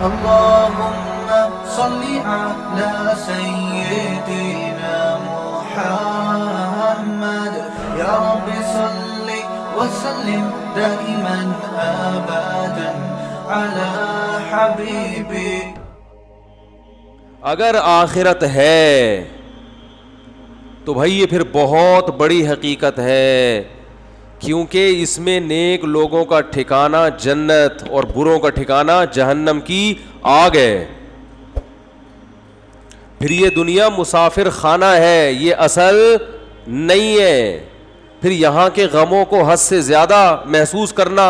اللهم صل على سيدنا محمد يا رب صل وسلم دائما ابدا على حبيبي. اگر آخرت ہے تو بھائی یہ پھر بہت بڑی حقیقت ہے، کیونکہ اس میں نیک لوگوں کا ٹھکانہ جنت اور بروں کا ٹھکانہ جہنم کی آگ ہے. پھر یہ دنیا مسافر خانہ ہے، یہ اصل نہیں ہے. پھر یہاں کے غموں کو حد سے زیادہ محسوس کرنا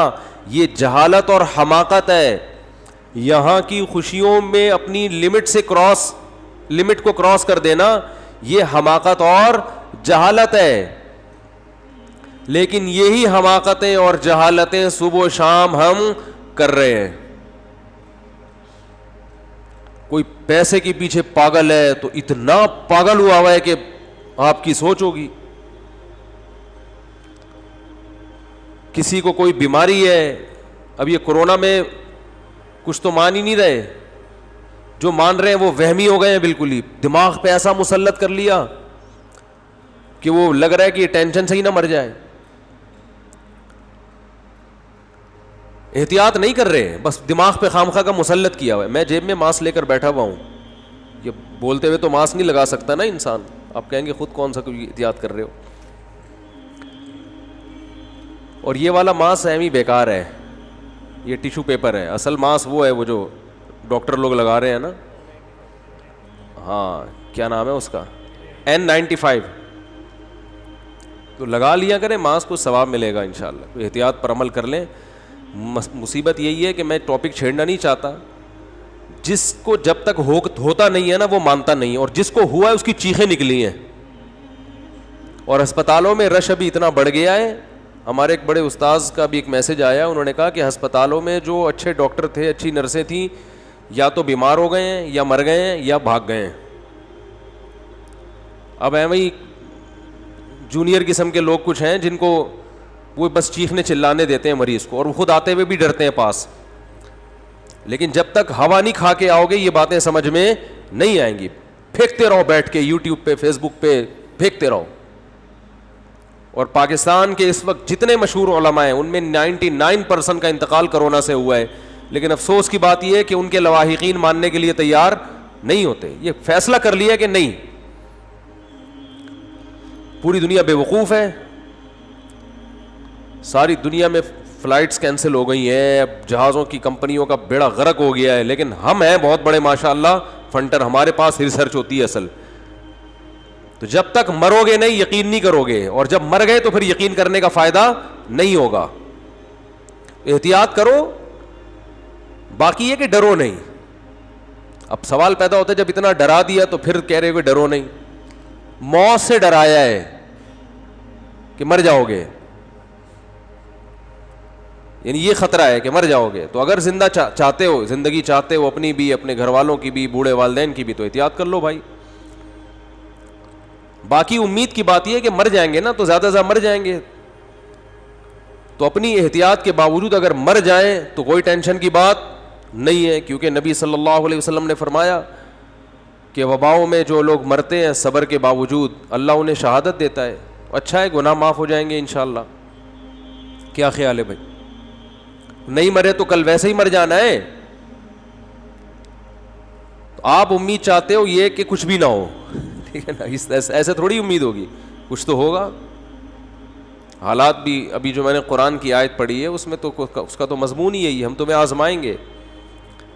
یہ جہالت اور حماقت ہے. یہاں کی خوشیوں میں اپنی لمٹ کو کراس کر دینا یہ حماقت اور جہالت ہے. لیکن یہی حماقتیں اور جہالتیں صبح و شام ہم کر رہے ہیں. کوئی پیسے کے پیچھے پاگل ہے تو اتنا پاگل ہوا ہے کہ آپ کی سوچ ہوگی. کسی کو کوئی بیماری ہے، اب یہ کورونا میں کچھ تو مان ہی نہیں رہے، جو مان رہے ہیں وہ وہمی ہو گئے ہیں بالکل ہی. دماغ پہ ایسا مسلط کر لیا کہ وہ لگ رہا ہے کہ یہ ٹینشن سے ہی نہ مر جائے. احتیاط نہیں کر رہے ہیں، بس دماغ پہ خامخواہ کا مسلط کیا ہوا ہے. میں جیب میں ماسک لے کر بیٹھا ہوا ہوں، یہ بولتے ہوئے تو ماسک نہیں لگا سکتا نا انسان. آپ کہیں گے خود کون سا کوئی احتیاط کر رہے ہو. اور یہ والا ماسک اہم ہی بیکار ہے، یہ ٹیشو پیپر ہے. اصل ماسک وہ ہے وہ جو ڈاکٹر لوگ لگا رہے ہیں نا. ہاں کیا نام ہے اس کا، N95. تو لگا لیا کریں ماسک کو، ثواب ملے گا انشاءاللہ. احتیاط پر عمل کر لیں. مصیبت یہی ہے کہ میں ٹاپک چھیڑنا نہیں چاہتا. جس کو جب تک ہوتا نہیں ہے نا وہ مانتا نہیں ہے، اور جس کو ہوا ہے اس کی چیخیں نکلی ہیں. اور ہسپتالوں میں رش ابھی اتنا بڑھ گیا ہے. ہمارے ایک بڑے استاذ کا بھی ایک میسج آیا، انہوں نے کہا کہ ہسپتالوں میں جو اچھے ڈاکٹر تھے، اچھی نرسیں تھیں، یا تو بیمار ہو گئے ہیں یا مر گئے ہیں یا بھاگ گئے ہیں. اب ایویں جونیئر قسم کے لوگ کچھ ہیں جن کو وہ بس چیخنے چلانے دیتے ہیں مریض کو، اور وہ خود آتے ہوئے بھی ڈرتے ہیں پاس. لیکن جب تک ہوا نہیں کھا کے آؤ گے یہ باتیں سمجھ میں نہیں آئیں گی. پھینکتے رہو بیٹھ کے یوٹیوب پہ، فیس بک پہ پھینکتے رہو. اور پاکستان کے اس وقت جتنے مشہور علماء ہیں ان میں 99% کا انتقال کرونا سے ہوا ہے. لیکن افسوس کی بات یہ ہے کہ ان کے لواحقین ماننے کے لیے تیار نہیں ہوتے. یہ فیصلہ کر لیا کہ نہیں، پوری دنیا بے وقوف ہے. ساری دنیا میں فلائٹس کینسل ہو گئی ہیں، اب جہازوں کی کمپنیوں کا بیڑا غرق ہو گیا ہے. لیکن ہم ہیں بہت بڑے ماشاءاللہ فنٹر، ہمارے پاس ریسرچ ہوتی ہے اصل. تو جب تک مرو گے نہیں یقین نہیں کرو گے، اور جب مر گئے تو پھر یقین کرنے کا فائدہ نہیں ہوگا. احتیاط کرو، باقی یہ کہ ڈرو نہیں. اب سوال پیدا ہوتا ہے جب اتنا ڈرا دیا تو پھر کہہ رہے ہو کہ ڈرو نہیں. موت سے ڈرایا ہے کہ مر جاؤ گے، یعنی یہ خطرہ ہے کہ مر جاؤ گے. تو اگر زندہ چاہتے ہو، زندگی چاہتے ہو اپنی بھی، اپنے گھر والوں کی بھی، بوڑھے والدین کی بھی، تو احتیاط کر لو بھائی. باقی امید کی بات یہ ہے کہ مر جائیں گے نا تو زیادہ سے زیادہ مر جائیں گے. تو اپنی احتیاط کے باوجود اگر مر جائیں تو کوئی ٹینشن کی بات نہیں ہے، کیونکہ نبی صلی اللہ علیہ وسلم نے فرمایا کہ وباؤں میں جو لوگ مرتے ہیں صبر کے باوجود اللہ انہیں شہادت دیتا ہے. اچھا ہے، گناہ معاف ہو جائیں گے انشاءاللہ. کیا خیال ہے بھائی؟ نہیں مرے تو کل ویسے ہی مر جانا ہے. تو آپ امید چاہتے ہو یہ کہ کچھ بھی نہ ہو، ٹھیک ہے نا. ایسے تھوڑی امید ہوگی، کچھ تو ہوگا. حالات بھی ابھی جو میں نے قرآن کی آیت پڑھی ہے اس میں تو اس کا تو مضمون ہی یہی ہے، ہم تمہیں آزمائیں گے.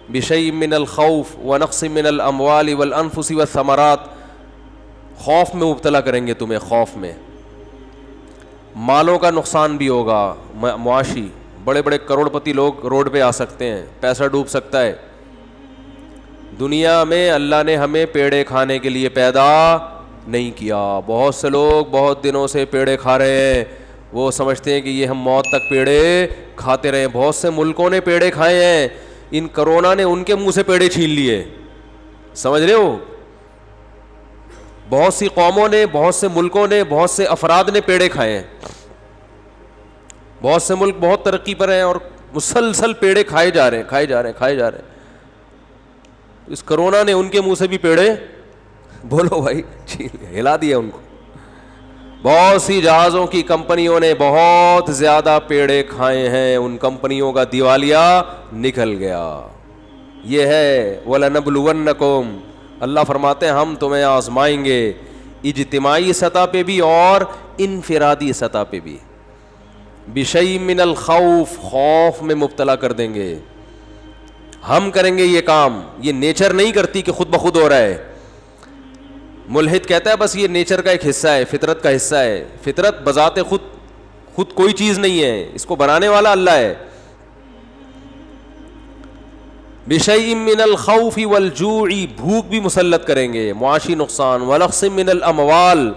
بشیء من الخوف ونقص من الاموال والانفس والثمرات، خوف میں مبتلا کریں گے تمہیں. خوف میں مالوں کا نقصان بھی ہوگا، معاشی. بڑے بڑے کروڑ پتی لوگ روڈ پہ آ سکتے ہیں، پیسہ ڈوب سکتا ہے. دنیا میں اللہ نے ہمیں پیڑے کھانے کے لیے پیدا نہیں کیا. بہت سے لوگ بہت دنوں سے پیڑے کھا رہے ہیں، وہ سمجھتے ہیں کہ یہ ہم موت تک پیڑے کھاتے رہے. بہت سے ملکوں نے پیڑے کھائے ہیں، ان کرونا نے ان کے منہ سے پیڑے چھین لیے. سمجھ رہے ہو؟ بہت سی قوموں نے، بہت سے ملکوں نے، بہت سے افراد نے پیڑے کھائے ہیں. بہت سے ملک بہت ترقی پر ہیں اور مسلسل پیڑے کھائے جا رہے ہیں. اس کرونا نے ان کے منہ سے بھی پیڑے بولو بھائی ہلا دیا ان کو. بہت سی جہازوں کی کمپنیوں نے بہت زیادہ پیڑے کھائے ہیں, ان کمپنیوں کا دیوالیہ نکل گیا. یہ ہے وَلَنَبْلُوَنَّكُمْ, اللہ فرماتے ہیں ہم تمہیں آزمائیں گے, اجتماعی سطح پہ بھی اور انفرادی سطح پہ بھی. بِشَيْءٍ مِّنَ الْخَوْفِ, خوف میں مبتلا کر دیں گے. ہم کریں گے یہ کام, یہ نیچر نہیں کرتی کہ خود بخود ہو رہا ہے. ملحد کہتا ہے بس یہ نیچر کا ایک حصہ ہے, فطرت کا حصہ ہے. فطرت بذات خود کوئی چیز نہیں ہے, اس کو بنانے والا اللہ ہے. بِشَيْءٍ مِّنَ الْخَوْفِ وَالْجُوعِ, بھوک بھی مسلط کریں گے, معاشی نقصان. وَنَقْصٍ مِّنَ الْأَمْوَالِ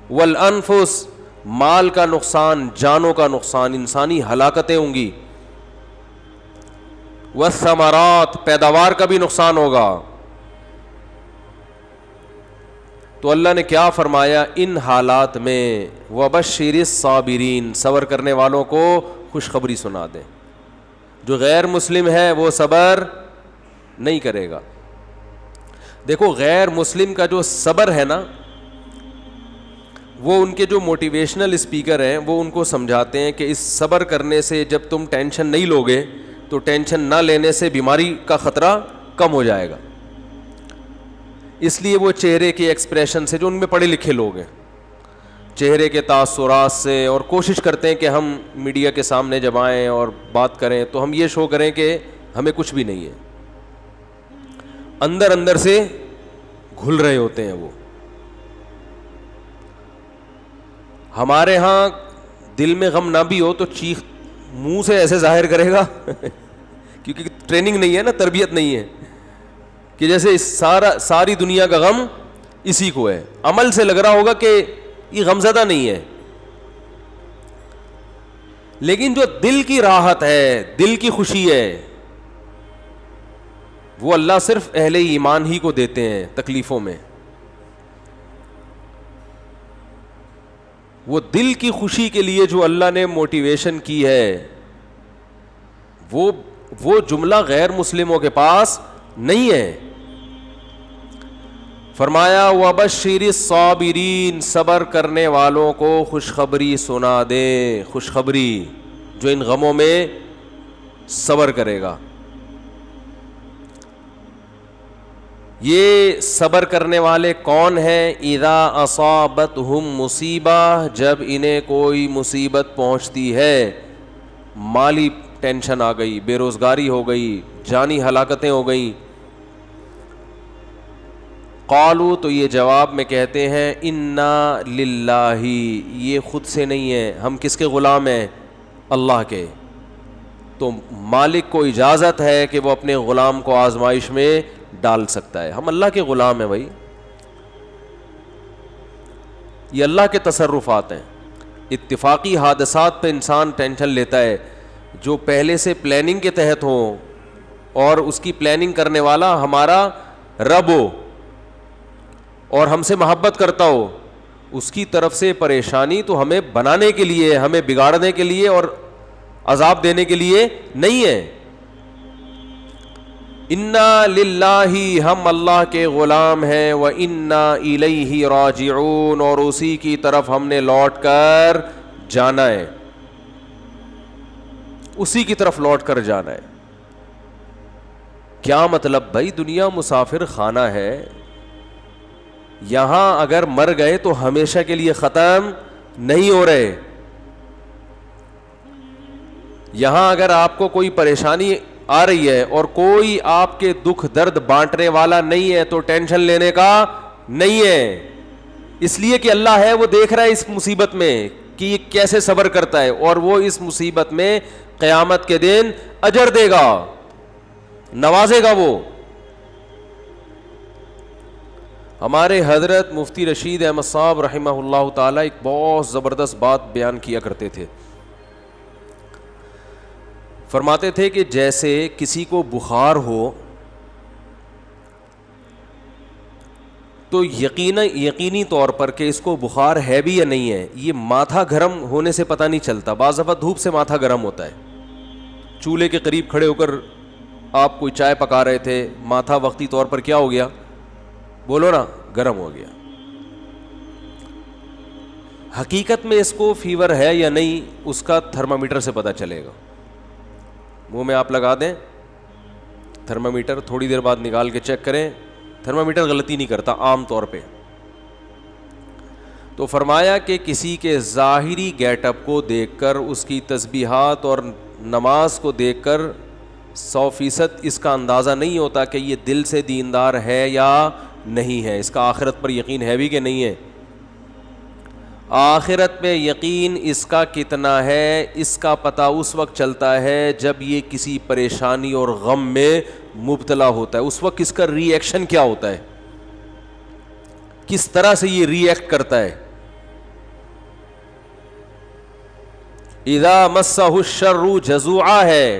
وَالْأَنفُسِ, مال کا نقصان, جانوں کا نقصان, انسانی ہلاکتیں ہوں گی. وَالثَّمَرَاتِ, پیداوار کا بھی نقصان ہوگا. تو اللہ نے کیا فرمایا ان حالات میں, وَبَشِّرِ الصَّابِرِينَ, صبر کرنے والوں کو خوشخبری سنا دیں. جو غیر مسلم ہے وہ صبر نہیں کرے گا. دیکھو غیر مسلم کا جو صبر ہے نا, وہ ان کے جو موٹیویشنل اسپیکر ہیں وہ ان کو سمجھاتے ہیں کہ اس صبر کرنے سے جب تم ٹینشن نہیں لوگے تو ٹینشن نہ لینے سے بیماری کا خطرہ کم ہو جائے گا. اس لیے وہ چہرے کے ایکسپریشن سے, جو ان میں پڑھے لکھے لوگ ہیں, چہرے کے تاثرات سے, اور کوشش کرتے ہیں کہ ہم میڈیا کے سامنے جب آئیں اور بات کریں تو ہم یہ شو کریں کہ ہمیں کچھ بھی نہیں ہے. اندر اندر سے گھل رہے ہوتے ہیں وہ. ہمارے ہاں دل میں غم نہ بھی ہو تو چیخ منہ سے ایسے ظاہر کرے گا کیونکہ ٹریننگ نہیں ہے نا, تربیت نہیں ہے, کہ جیسے ساری دنیا کا غم اسی کو ہے. عمل سے لگ رہا ہوگا کہ یہ غمزدہ نہیں ہے, لیکن جو دل کی راحت ہے, دل کی خوشی ہے, وہ اللہ صرف اہل ایمان ہی کو دیتے ہیں تکلیفوں میں. وہ دل کی خوشی کے لیے جو اللہ نے موٹیویشن کی ہے, وہ جملہ غیر مسلموں کے پاس نہیں ہے. فرمایا وَبَشِّرِ الصَّابِرِينَ, صبر کرنے والوں کو خوشخبری سنا دے. خوشخبری جو ان غموں میں صبر کرے گا. یہ صبر کرنے والے کون ہیں؟ اذا اصابتہم مصیبہ, جب انہیں کوئی مصیبت پہنچتی ہے, مالی ٹینشن آ گئی, بے روزگاری ہو گئی, جانی ہلاکتیں ہو گئیں. قالوا, تو یہ جواب میں کہتے ہیں انا للہ, یہ خود سے نہیں ہے, ہم کس کے غلام ہیں؟ اللہ کے. تو مالک کو اجازت ہے کہ وہ اپنے غلام کو آزمائش میں ڈال سکتا ہے. ہم اللہ کے غلام ہیں بھائی, یہ اللہ کے تصرفات ہیں. اتفاقی حادثات پہ انسان ٹینشن لیتا ہے, جو پہلے سے پلاننگ کے تحت ہوں اور اس کی پلاننگ کرنے والا ہمارا رب ہو اور ہم سے محبت کرتا ہو, اس کی طرف سے پریشانی تو ہمیں بنانے کے لیے, ہمیں بگاڑنے کے لیے اور عذاب دینے کے لیے نہیں ہے. انا للہ, ہم اللہ کے غلام ہیں, وَإِنَّا إِلَيْهِ رَاجِعُونَ, اور اسی کی طرف ہم نے لوٹ کر جانا ہے, اسی کی طرف لوٹ کر جانا ہے. کیا مطلب بھائی؟ دنیا مسافر خانہ ہے, یہاں اگر مر گئے تو ہمیشہ کے لیے ختم نہیں ہو رہے. یہاں اگر آپ کو کوئی پریشانی آ رہی ہے اور کوئی آپ کے دکھ درد بانٹنے والا نہیں ہے تو ٹینشن لینے کا نہیں ہے, اس لیے کہ اللہ ہے, وہ دیکھ رہا ہے اس مصیبت میں کہ یہ کیسے صبر کرتا ہے, اور وہ اس مصیبت میں قیامت کے دن اجر دے گا, نوازے گا. وہ ہمارے حضرت مفتی رشید احمد صاحب رحمہ اللہ تعالی ایک بہت زبردست بات بیان کیا کرتے تھے. فرماتے تھے کہ جیسے کسی کو بخار ہو تو یقینی طور پر کہ اس کو بخار ہے بھی یا نہیں ہے, یہ ماتھا گرم ہونے سے پتہ نہیں چلتا. بعض دفعہ دھوپ سے ماتھا گرم ہوتا ہے, چولہے کے قریب کھڑے ہو کر آپ کوئی چائے پکا رہے تھے, ماتھا وقتی طور پر کیا ہو گیا, بولو نا, گرم ہو گیا. حقیقت میں اس کو فیور ہے یا نہیں, اس کا تھرمامیٹر سے پتہ چلے گا. منہ میں آپ لگا دیں تھرمامیٹر, تھوڑی دیر بعد نکال کے چیک کریں, تھرمامیٹر غلطی نہیں کرتا عام طور پہ. تو فرمایا کہ کسی کے ظاہری گیٹ اپ کو دیکھ کر, اس کی تسبیحات اور نماز کو دیکھ کر 100% اس کا اندازہ نہیں ہوتا کہ یہ دل سے دیندار ہے یا نہیں ہے, اس کا آخرت پر یقین ہے بھی کہ نہیں ہے. آخرت پہ یقین اس کا کتنا ہے, اس کا پتہ اس وقت چلتا ہے جب یہ کسی پریشانی اور غم میں مبتلا ہوتا ہے. اس وقت اس کا ری ایکشن کیا ہوتا ہے, کس طرح سے یہ ری ایکٹ کرتا ہے. اذا مسہ الشر جزوعا ہے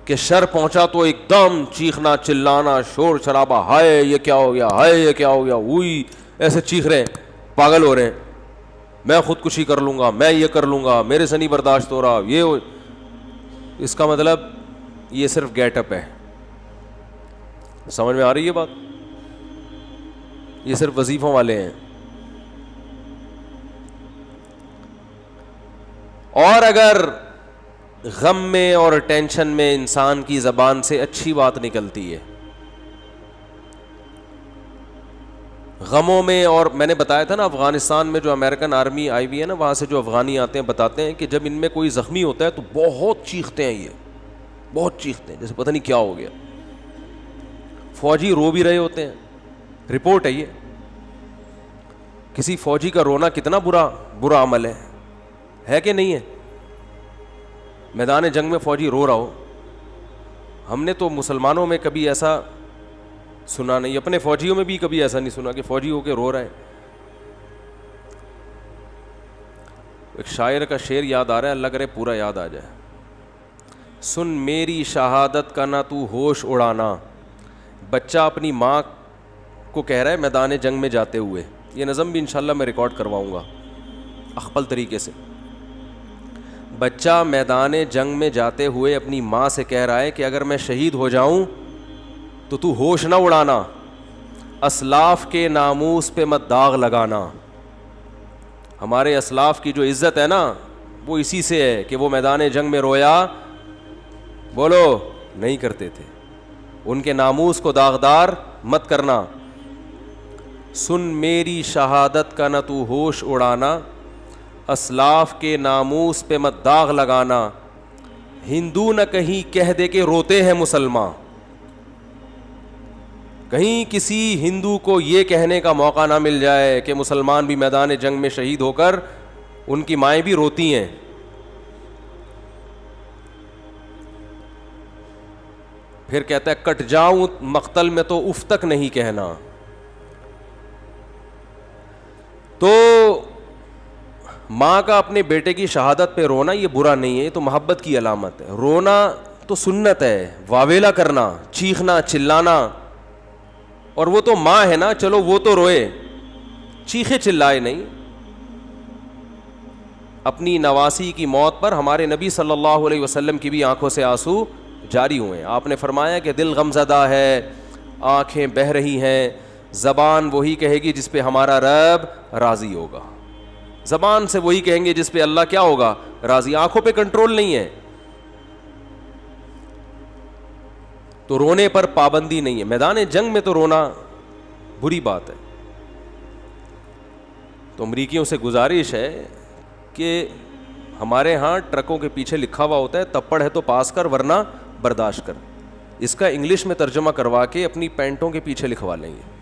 کہ شر پہنچا تو ایک دم چیخنا چلانا شور شرابہ, ہائے یہ کیا ہو گیا, ہائے یہ کیا ہو گیا, ہوئی ایسے چیخ رہے ہیں, پاگل ہو رہے ہیں, میں خودکشی کر لوں گا, میں یہ کر لوں گا, میرے سے نہیں برداشت ہو رہا, یہ ہو. اس کا مطلب یہ صرف گیٹ اپ ہے. سمجھ میں آ رہی ہے بات؟ یہ صرف وظیفوں والے ہیں. اور اگر غم میں اور ٹینشن میں انسان کی زبان سے اچھی بات نکلتی ہے, غموں میں, اور میں نے بتایا تھا نا افغانستان میں جو امریکن آرمی آئی ہوئی ہے نا, وہاں سے جو افغانی آتے ہیں بتاتے ہیں کہ جب ان میں کوئی زخمی ہوتا ہے تو بہت چیختے ہیں, یہ بہت چیختے ہیں جیسے پتہ نہیں کیا ہو گیا. فوجی رو بھی رہے ہوتے ہیں, رپورٹ ہے یہ. کسی فوجی کا رونا کتنا برا عمل ہے کہ نہیں ہے؟ میدان جنگ میں فوجی رو رہا ہو, ہم نے تو مسلمانوں میں کبھی ایسا سنا نہیں, اپنے فوجیوں میں بھی کبھی ایسا نہیں سنا کہ فوجی ہو کے رو رہا ہے. ایک شاعر کا شعر یاد آ رہا ہے, اللہ کرے پورا یاد آ جائے. سن میری شہادت کا نہ تو ہوش اڑانا, بچہ اپنی ماں کو کہہ رہا ہے میدان جنگ میں جاتے ہوئے. یہ نظم بھی انشاءاللہ میں ریکارڈ کرواؤں گا اخپل طریقے سے. بچہ میدان جنگ میں جاتے ہوئے اپنی ماں سے کہہ رہا ہے کہ اگر میں شہید ہو جاؤں تو ہوش نہ اڑانا, اسلاف کے ناموس پہ مت داغ لگانا. ہمارے اسلاف کی جو عزت ہے نا وہ اسی سے ہے کہ وہ میدان جنگ میں رویا بولو نہیں کرتے تھے. ان کے ناموس کو داغدار مت کرنا. سن میری شہادت کا نہ تو ہوش اڑانا, اسلاف کے ناموس پہ مت داغ لگانا. ہندو نہ کہیں کہہ دے کہ روتے ہیں مسلمان, کہیں کسی ہندو کو یہ کہنے کا موقع نہ مل جائے کہ مسلمان بھی میدان جنگ میں شہید ہو کر ان کی مائیں بھی روتی ہیں. پھر کہتا ہے کٹ جاؤں مقتل میں تو اف تک نہیں کہنا. تو ماں کا اپنے بیٹے کی شہادت پہ رونا یہ برا نہیں ہے, یہ تو محبت کی علامت ہے. رونا تو سنت ہے, واویلا کرنا, چیخنا چلانا. اور وہ تو ماں ہے نا, چلو وہ تو روئے, چیخے چلائے نہیں. اپنی نواسی کی موت پر ہمارے نبی صلی اللہ علیہ وسلم کی بھی آنکھوں سے آنسو جاری ہوئے. آپ نے فرمایا کہ دل غمزدہ ہے, آنکھیں بہہ رہی ہیں, زبان وہی کہے گی جس پہ ہمارا رب راضی ہوگا. زبان سے وہی کہیں گے جس پہ اللہ کیا ہوگا راضی. آنکھوں پہ کنٹرول نہیں ہے تو رونے پر پابندی نہیں ہے. میدان جنگ میں تو رونا بری بات ہے. تو امریکیوں سے گزارش ہے کہ ہمارے ہاں ٹرکوں کے پیچھے لکھا ہوا ہوتا ہے تپڑ ہے تو پاس کر ورنہ برداشت کر. اس کا انگلش میں ترجمہ کروا کے اپنی پینٹوں کے پیچھے لکھوا لیں گے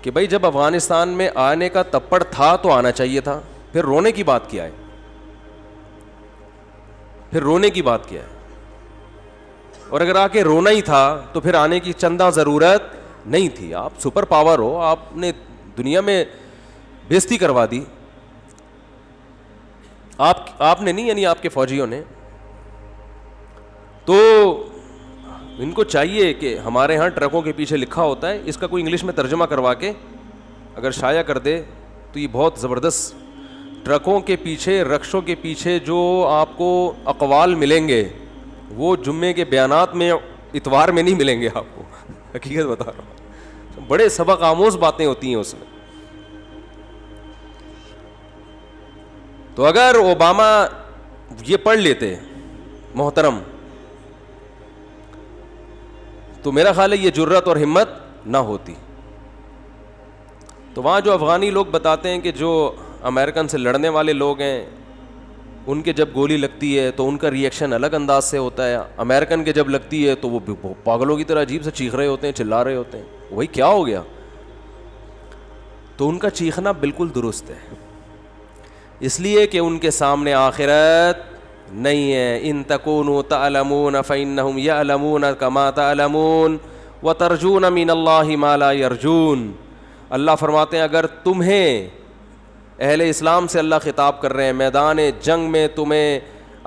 کہ بھائی جب افغانستان میں آنے کا تپڑ تھا تو آنا چاہیے تھا, پھر رونے کی بات کیا ہے, پھر رونے کی بات کیا ہے. اور اگر آ کے رونا ہی تھا تو پھر آنے کی چندہ ضرورت نہیں تھی. آپ سپر پاور ہو, آپ نے دنیا میں بےزتی کروا دی. آپ نے نہیں, یعنی آپ کے فوجیوں نے. تو ان کو چاہیے کہ ہمارے ہاں ٹرکوں کے پیچھے لکھا ہوتا ہے, اس کا کوئی انگلش میں ترجمہ کروا کے اگر شائع کر دے تو یہ بہت زبردست. ٹرکوں کے پیچھے, رکشوں کے پیچھے جو آپ کو اقوال ملیں گے وہ جمعے کے بیانات میں اتوار میں نہیں ملیں گے آپ کو, حقیقت بتا رہا ہوں, بڑے سبق آموز باتیں ہوتی ہیں اس میں. تو اگر اوباما یہ پڑھ لیتے محترم, تو میرا خیال ہے یہ جرت اور ہمت نہ ہوتی. تو وہاں جو افغانی لوگ بتاتے ہیں کہ جو امریکن سے لڑنے والے لوگ ہیں ان کے جب گولی لگتی ہے تو ان کا ریئیکشن الگ انداز سے ہوتا ہے, امریکن کے جب لگتی ہے تو وہ پاگلوں کی طرح عجیب سے چیخ رہے ہوتے ہیں, چلا رہے ہوتے ہیں, وہی کیا ہو گیا. تو ان کا چیخنا بالکل درست ہے, اس لیے کہ ان کے سامنے آخرت نہیں ہے. ان تکونوا تعلمون فإنهم يعلمون كما تعلمون وترجون من الله ما لا يرجون. اللہ فرماتے ہیں اگر تمہیں, اہل اسلام سے اللہ خطاب کر رہے ہیں, میدان جنگ میں تمہیں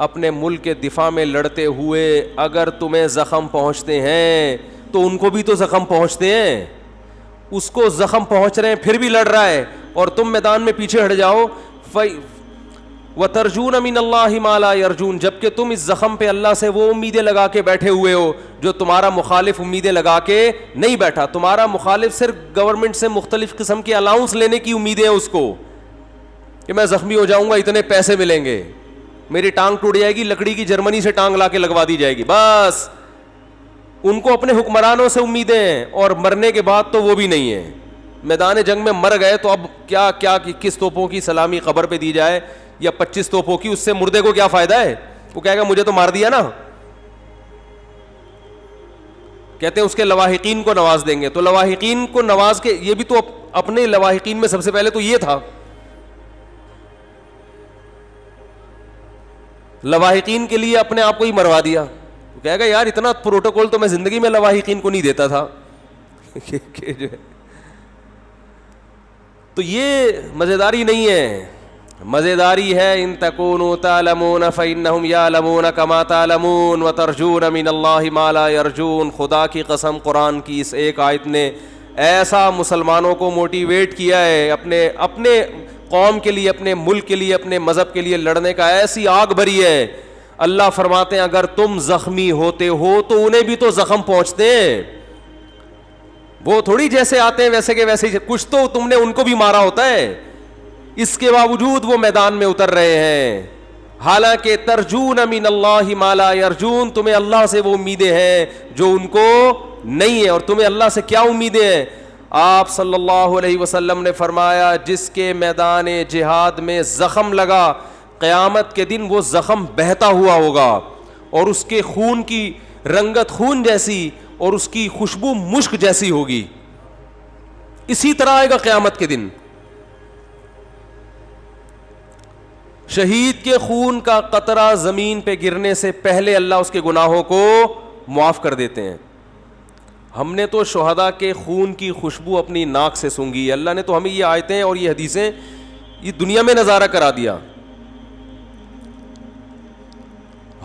اپنے ملک کے دفاع میں لڑتے ہوئے اگر تمہیں زخم پہنچتے ہیں تو ان کو بھی تو زخم پہنچتے ہیں, اس کو زخم پہنچ رہے ہیں پھر بھی لڑ رہا ہے اور تم میدان میں پیچھے ہٹ جاؤ. وَتَرْجُونَ مِنَ اللَّهِ مَا لَا يَرْجُونَ, جبکہ تم اس زخم پہ اللہ سے وہ امیدیں لگا کے بیٹھے ہوئے ہو جو تمہارا مخالف امیدیں لگا کے نہیں بیٹھا. تمہارا مخالف صرف گورنمنٹ سے مختلف قسم کے الاؤنس لینے کی امیدیں ہیں اس کو, کہ میں زخمی ہو جاؤں گا اتنے پیسے ملیں گے, میری ٹانگ ٹوٹ جائے گی لکڑی کی جرمنی سے ٹانگ لا کے لگوا دی جائے گی, بس. ان کو اپنے حکمرانوں سے امیدیں ہیں اور مرنے کے بعد تو وہ بھی نہیں ہے. میدان جنگ میں مر گئے تو اب کیا کیا کس توپوں کی سلامی قبر پہ دی جائے یا 25 توپوں کی, اس سے مردے کو کیا فائدہ ہے. وہ کہے گا مجھے تو مار دیا نا. کہتے ہیں اس کے لواحقین کو نواز دیں گے, تو لواحقین کو نواز کے, یہ بھی تو اپنے لواحقین میں سب سے پہلے تو یہ تھا, لواحقین کے لیے اپنے آپ کو ہی مروا دیا. کہے گا یار اتنا پروٹوکول تو میں زندگی میں لواحقین کو نہیں دیتا تھا. تو یہ مزیداری نہیں ہے, مزیداری ہے ان تکونوا تعلمون فإنهم يعلمون كما تعلمون وترجون من الله ما لا يرجون. خدا کی قسم قرآن کی اس ایک آیت نے ایسا مسلمانوں کو موٹیویٹ کیا ہے اپنے قوم کے لیے, اپنے ملک کے لیے, اپنے مذہب کے لیے لڑنے کا, ایسی آگ بھری ہے. اللہ فرماتے ہیں اگر تم زخمی ہوتے ہو تو انہیں بھی تو زخم پہنچتے ہیں, وہ تھوڑی جیسے آتے ہیں ویسے کے ویسے, کچھ تو تم نے ان کو بھی مارا ہوتا ہے. اس کے باوجود وہ میدان میں اتر رہے ہیں. حالانکہ ترجون من اللہ ما لا یرجون, تمہیں اللہ سے وہ امیدیں ہیں جو ان کو نہیں ہے. اور تمہیں اللہ سے کیا امیدیں ہیں؟ آپ صلی اللہ علیہ وسلم نے فرمایا جس کے میدان جہاد میں زخم لگا قیامت کے دن وہ زخم بہتا ہوا ہوگا اور اس کے خون کی رنگت خون جیسی اور اس کی خوشبو مشک جیسی ہوگی. اسی طرح آئے گا قیامت کے دن. شہید کے خون کا قطرہ زمین پہ گرنے سے پہلے اللہ اس کے گناہوں کو معاف کر دیتے ہیں. ہم نے تو شہداء کے خون کی خوشبو اپنی ناک سے سونگھی. اللہ نے تو ہمیں یہ آیتیں اور یہ حدیثیں یہ دنیا میں نظارہ کرا دیا.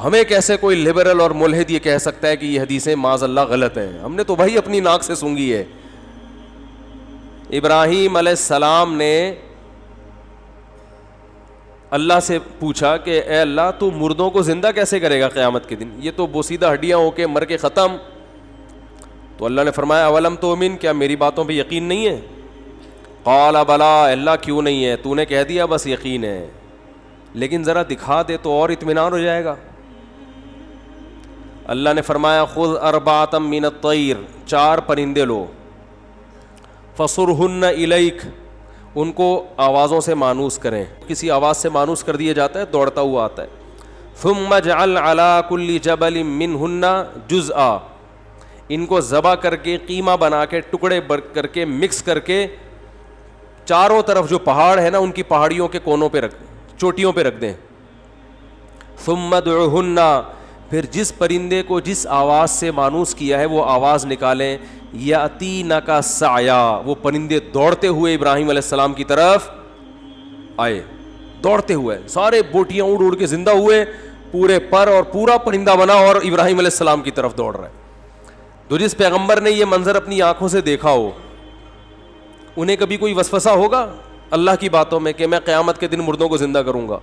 ہمیں کیسے کوئی لبرل اور ملحد یہ کہہ سکتا ہے کہ یہ حدیثیں معاذ اللہ غلط ہیں؟ ہم نے تو بھائی اپنی ناک سے سونگھی ہے. ابراہیم علیہ السلام نے اللہ سے پوچھا کہ اے اللہ تو مردوں کو زندہ کیسے کرے گا قیامت کے دن, یہ تو بوسیدہ ہڈیاں ہو کے مر کے ختم. تو اللہ نے فرمایا اولم تؤمن, کیا میری باتوں پہ یقین نہیں ہے؟ قال بلا, اللہ کیوں نہیں ہے, تو نے کہہ دیا بس یقین ہے, لیکن ذرا دکھا دے تو اور اطمینان ہو جائے گا. اللہ نے فرمایا خذ اربعۃ من الطیر, 4 پرندے لو, فصرہن الیک, ان کو آوازوں سے مانوس کریں. کسی آواز سے مانوس کر دیا جاتا ہے دوڑتا ہوا آتا ہے. ثم اجعل علی کل جبل منہن جزءا, ان کو ذبح کر کے قیمہ بنا کے ٹکڑے کر کے مکس کر کے چاروں طرف جو پہاڑ ہے نا ان کی پہاڑیوں کے کونوں پہ رکھ, چوٹیوں پہ رکھ دیں. ثم ادعوہن, پھر جس پرندے کو جس آواز سے مانوس کیا ہے وہ آواز نکالیں. یاتینک سعیا, وہ پرندے دوڑتے ہوئے ابراہیم علیہ السلام کی طرف آئے, دوڑتے ہوئے, سارے بوٹیاں اڑ اڑ کے زندہ ہوئے, پورے پر اور پورا پرندہ بنا اور ابراہیم علیہ السلام کی طرف دوڑ رہا ہے. تو جس پیغمبر نے یہ منظر اپنی آنکھوں سے دیکھا ہو انہیں کبھی کوئی وسوسہ ہوگا اللہ کی باتوں میں کہ میں قیامت کے دن مردوں کو زندہ کروں گا؟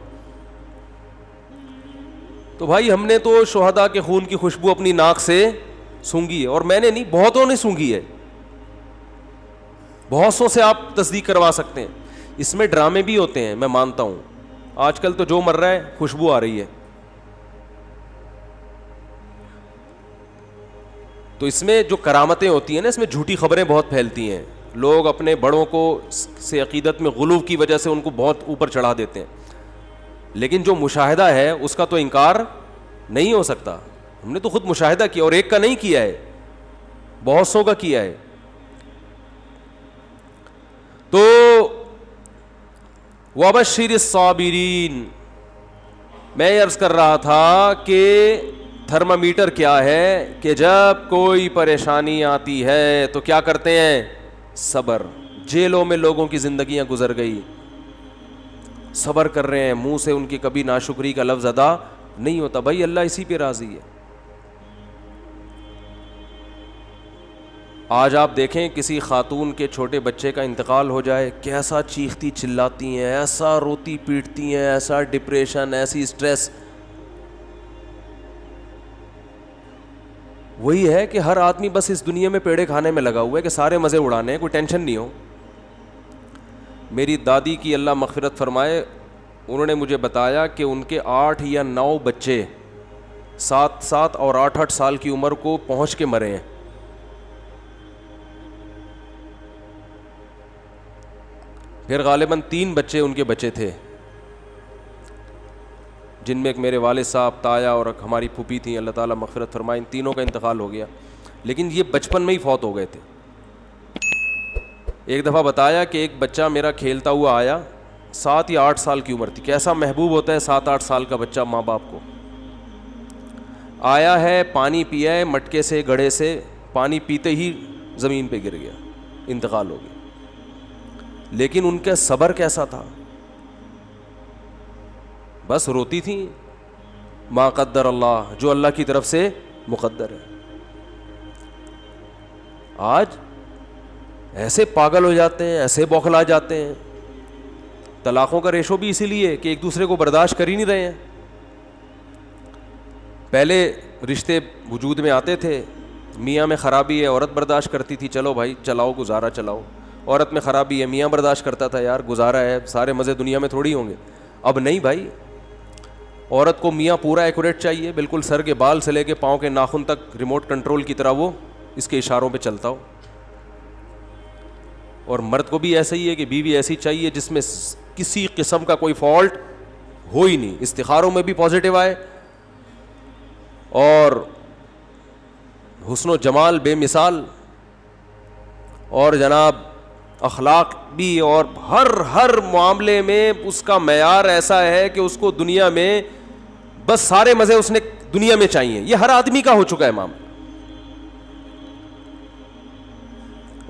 تو بھائی ہم نے تو شہداء کے خون کی خوشبو اپنی ناک سے سونگھی ہے, اور میں نے نہیں, بہتوں نے سونگھی ہے, بہت سو سے آپ تصدیق کروا سکتے ہیں. اس میں ڈرامے بھی ہوتے ہیں, میں مانتا ہوں. آج کل تو جو مر رہا ہے خوشبو آ رہی ہے, تو اس میں جو کرامتیں ہوتی ہیں نا, اس میں جھوٹی خبریں بہت پھیلتی ہیں. لوگ اپنے بڑوں کو سے عقیدت میں غلو کی وجہ سے ان کو بہت اوپر چڑھا دیتے ہیں, لیکن جو مشاہدہ ہے اس کا تو انکار نہیں ہو سکتا. ہم نے تو خود مشاہدہ کیا, اور ایک کا نہیں کیا ہے, بہت سو کا کیا ہے. تو وَبَشِّرِ الصَّابِرِينَ, میں عرض کر رہا تھا کہ تھرمامیٹر کیا ہے, کہ جب کوئی پریشانی آتی ہے تو کیا کرتے ہیں, صبر. جیلوں میں لوگوں کی زندگیاں گزر گئی, صبر کر رہے ہیں, منہ سے ان کی کبھی ناشکری کا لفظ ادا نہیں ہوتا. بھائی اللہ اسی پہ راضی ہے. آج آپ دیکھیں کسی خاتون کے چھوٹے بچے کا انتقال ہو جائے, کیسا چیختی چلاتی ہیں, ایسا روتی پیٹتی ہیں, ایسا ڈپریشن, ایسی اسٹریس. وہی ہے کہ ہر آدمی بس اس دنیا میں پیڑے کھانے میں لگا ہوا ہے کہ سارے مزے اڑانے ہیں, کوئی ٹینشن نہیں ہو. میری دادی کی اللہ مغفرت فرمائے, انہوں نے مجھے بتایا کہ ان کے 8 یا 9 بچے 7 اور 8 سال کی عمر کو پہنچ کے مرے ہیں. پھر غالباً 3 بچے ان کے بچے تھے, جن میں ایک میرے والد صاحب, تایا اور ہماری پھوپھی تھیں, اللہ تعالیٰ مغفرت فرمائے. ان تینوں کا انتقال ہو گیا, لیکن یہ بچپن میں ہی فوت ہو گئے تھے. ایک دفعہ بتایا کہ ایک بچہ میرا کھیلتا ہوا آیا, 7 یا 8 سال کی عمر تھی. کیسا محبوب ہوتا ہے 7-8 سال کا بچہ ماں باپ کو. آیا ہے, پانی پیا ہے مٹکے سے, گڑھے سے, پانی پیتے ہی زمین پہ گر گیا, انتقال ہو گیا. لیکن ان کا صبر کیسا تھا, بس روتی تھیں, ما قدر اللہ, جو اللہ کی طرف سے مقدر ہے. آج ایسے پاگل ہو جاتے ہیں, ایسے بوکھلا جاتے ہیں. طلاقوں کا ریشو بھی اسی لیے کہ ایک دوسرے کو برداشت کر ہی نہیں رہے ہیں. پہلے رشتے وجود میں آتے تھے, میاں میں خرابی ہے, عورت برداشت کرتی تھی, چلو بھائی چلاؤ گزارا چلاؤ. عورت میں خرابی ہے, میاں برداشت کرتا تھا, یار گزارا ہے, سارے مزے دنیا میں تھوڑی ہوں گے. اب نہیں بھائی, عورت کو میاں پورا ایکوریٹ چاہیے, بالکل سر کے بال سے لے کے پاؤں کے ناخن تک ریموٹ کنٹرول کی طرح وہ اس کے اشاروں پہ چلتا ہو. اور مرد کو بھی ایسا ہی ہے کہ بیوی ایسی چاہیے جس میں کسی قسم کا کوئی فالٹ ہو ہی نہیں, استخاروں میں بھی پازیٹیو آئے, اور حسن و جمال بے مثال, اور جناب اخلاق بھی, اور ہر معاملے میں اس کا معیار ایسا ہے کہ اس کو دنیا میں بس سارے مزے اس نے دنیا میں چاہیے. یہ ہر آدمی کا ہو چکا ہے معاملہ.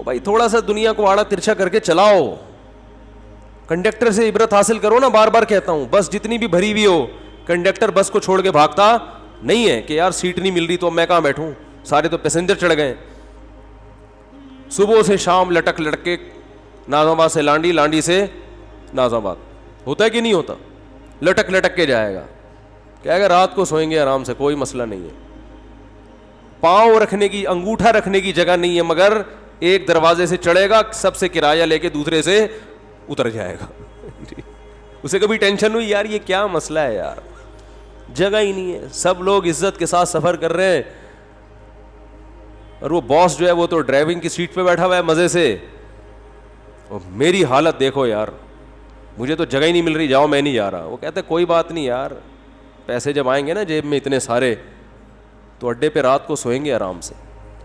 بھائی تھوڑا سا دنیا کو آڑا ترچھا کر کے چلاؤ, کنڈکٹر سے عبرت حاصل کرو نا. بار بار کہتا ہوں, بس جتنی بھی بھری ہوئی ہو, کنڈکٹر بس کو چھوڑ کے بھاگتا نہیں ہے کہ یار سیٹ نہیں مل رہی تو اب میں کہاں بیٹھوں, سارے تو پیسنجر چڑھ گئے. صبح سے شام لٹک لٹک کے ناظم آباد سے لانڈی, لانڈی سے ناظم آباد, ہوتا ہے کہ نہیں ہوتا, لٹک لٹک کے جائے گا. کہے گا رات کو سوئیں گے آرام سے, کوئی مسئلہ نہیں ہے. پاؤں رکھنے کی, انگوٹھا رکھنے کی جگہ نہیں ہے, مگر ایک دروازے سے چڑھے گا, سب سے کرایہ لے کے دوسرے سے اتر جائے گا. اسے کبھی ٹینشن ہوئی یار یہ کیا مسئلہ ہے یار, جگہ ہی نہیں ہے, سب لوگ عزت کے ساتھ سفر کر رہے ہیں, اور وہ باس جو ہے وہ تو ڈرائیونگ کی سیٹ پہ بیٹھا ہوا ہے مزے سے. اور میری حالت دیکھو یار, مجھے تو جگہ ہی نہیں مل رہی, جاؤ میں نہیں جا رہا. وہ کہتے کوئی بات نہیں یار, پیسے جب آئیں گے نا جیب میں اتنے سارے, تو اڈے پہ رات کو سوئیں گے آرام سے.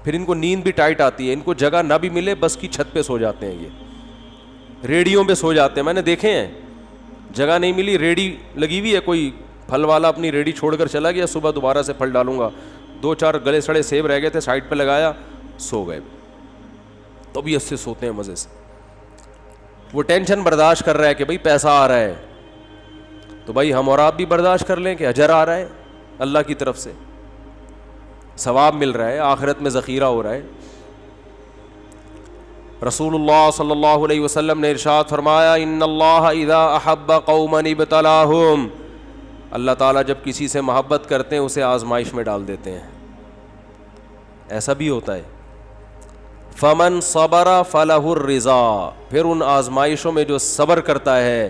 پھر ان کو نیند بھی ٹائٹ آتی ہے, ان کو جگہ نہ بھی ملے بس کی چھت پہ سو جاتے ہیں, یہ ریڑیوں پہ سو جاتے ہیں. میں نے دیکھے ہیں, جگہ نہیں ملی, ریڑی لگی ہوئی ہے, کوئی پھل والا اپنی ریڑی چھوڑ کر چلا گیا, صبح دوبارہ سے پھل ڈالوں گا, 2-4 گلے سڑے سیب رہ گئے تھے, سائڈ پہ لگایا, سو گئے. طبیعت سے سوتے ہیں مزے سے. وہ ٹینشن برداشت کر رہا ہے کہ بھائی پیسہ آ رہا ہے, تو بھائی ہم اور آپ بھی برداشت کر لیں کہ اجر آ رہا ہے اللہ کی طرف سے, ثواب مل رہا ہے, آخرت میں ذخیرہ ہو رہا ہے. رسول اللہ صلی اللہ علیہ وسلم نے ارشاد فرمایا, ان اللہ اذا احب قوما ابتلاہم, اللہ تعالیٰ جب کسی سے محبت کرتے ہیں اسے آزمائش میں ڈال دیتے ہیں, ایسا بھی ہوتا ہے. فمن صبر فلہ الرضا, پھر ان آزمائشوں میں جو صبر کرتا ہے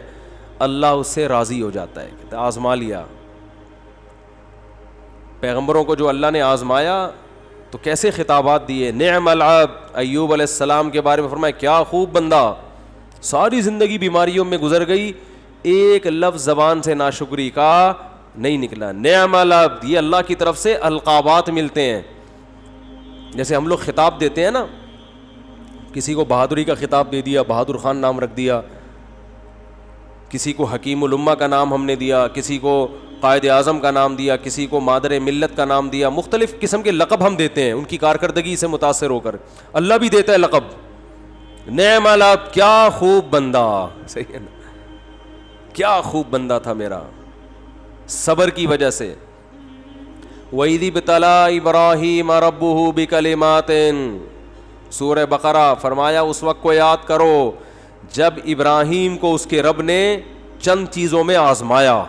اللہ اس سے راضی ہو جاتا ہے. کہتے آزما لیا. پیغمبروں کو جو اللہ نے آزمایا تو کیسے خطابات دیے. نعم العبد, ایوب علیہ السلام کے بارے میں فرمایا کیا خوب بندہ, ساری زندگی بیماریوں میں گزر گئی, ایک لفظ زبان سے ناشکری کا نہیں نکلا. نعم العبد, یہ اللہ کی طرف سے القابات ملتے ہیں. جیسے ہم لوگ خطاب دیتے ہیں نا, کسی کو بہادری کا خطاب دے دیا, بہادر خان نام رکھ دیا, کسی کو حکیم الامہ کا نام ہم نے دیا, کسی کو قائد اعظم کا نام دیا, کسی کو مادر ملت کا نام دیا, مختلف قسم کے لقب ہم دیتے ہیں ان کی کارکردگی سے متاثر ہو کر. اللہ بھی دیتا ہے لقب, نعم العبد, کیا خوب بندہ. صحیح ہے نا, کیا خوب بندہ تھا میرا, صبر کی وجہ سے. وَإِذِ ابْتَلَىٰ إِبْرَاهِيمَ رَبُّهُ بِكَلِمَاتٍ, سورہ بقرہ. فرمایا اس وقت کو یاد کرو جب ابراہیم کو اس کے رب نے چند چیزوں میں آزمایا,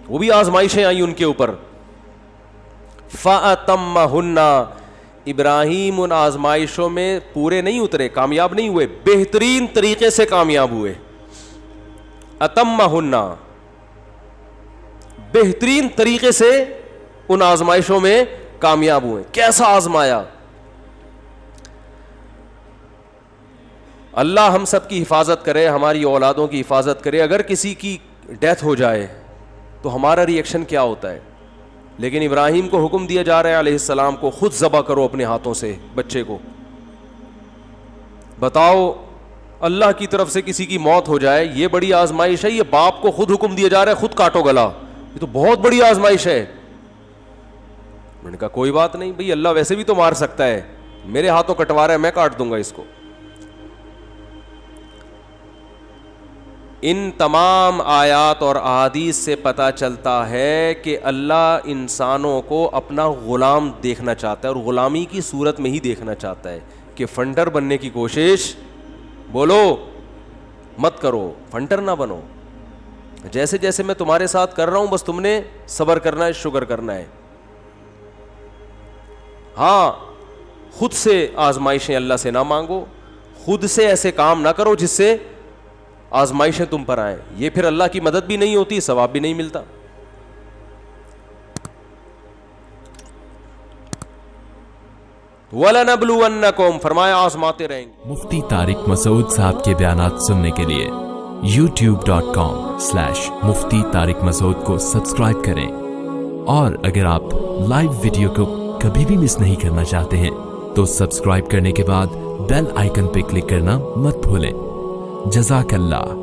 وہ بھی آزمائشیں آئیں ان کے اوپر. فَأَتَمَّهُنَّ, ابراہیم ان آزمائشوں میں پورے نہیں اترے, کامیاب نہیں ہوئے, بہترین طریقے سے کامیاب ہوئے. اتمہن, بہترین طریقے سے ان آزمائشوں میں کامیاب ہوئے. کیسا آزمایا؟ اللہ ہم سب کی حفاظت کرے, ہماری اولادوں کی حفاظت کرے. اگر کسی کی ڈیتھ ہو جائے تو ہمارا ری ایکشن کیا ہوتا ہے, لیکن ابراہیم کو حکم دیا جا رہا ہے علیہ السلام کو, خود ذبح کرو اپنے ہاتھوں سے بچے کو. بتاؤ اللہ کی طرف سے کسی کی موت ہو جائے, یہ بڑی آزمائش ہے. یہ باپ کو خود حکم دیا جا رہا ہے خود کاٹو گلا, یہ تو بہت بڑی آزمائش ہے. میں نے کہا کوئی بات نہیں بھئی, اللہ ویسے بھی تو مار سکتا ہے, میرے ہاتھوں کٹوا رہا ہے, میں کاٹ دوں گا اس کو. ان تمام آیات اور احادیث سے پتہ چلتا ہے کہ اللہ انسانوں کو اپنا غلام دیکھنا چاہتا ہے, اور غلامی کی صورت میں ہی دیکھنا چاہتا ہے. کہ فنڈر بننے کی کوشش بولو مت کرو, فنٹر نہ بنو. جیسے جیسے میں تمہارے ساتھ کر رہا ہوں بس تم نے صبر کرنا ہے, شکر کرنا ہے. ہاں خود سے آزمائشیں اللہ سے نہ مانگو, خود سے ایسے کام نہ کرو جس سے آزمائشیں تم پر آئیں. یہ پھر اللہ کی مدد بھی نہیں ہوتی, ثواب بھی نہیں ملتا. وَلَنَبْلُوَنَّكُمْ, فرمایا آزماتے رہیں گے. مفتی طارق مسعود صاحب کے بیانات سننے کے لیے youtube.com/مفتی طارق مسعود کو سبسکرائب کریں, اور اگر آپ لائیو ویڈیو کو کبھی بھی مس نہیں کرنا چاہتے ہیں تو سبسکرائب کرنے کے بعد بیل آئیکن پہ کلک کرنا مت بھولیں. جزاک اللہ.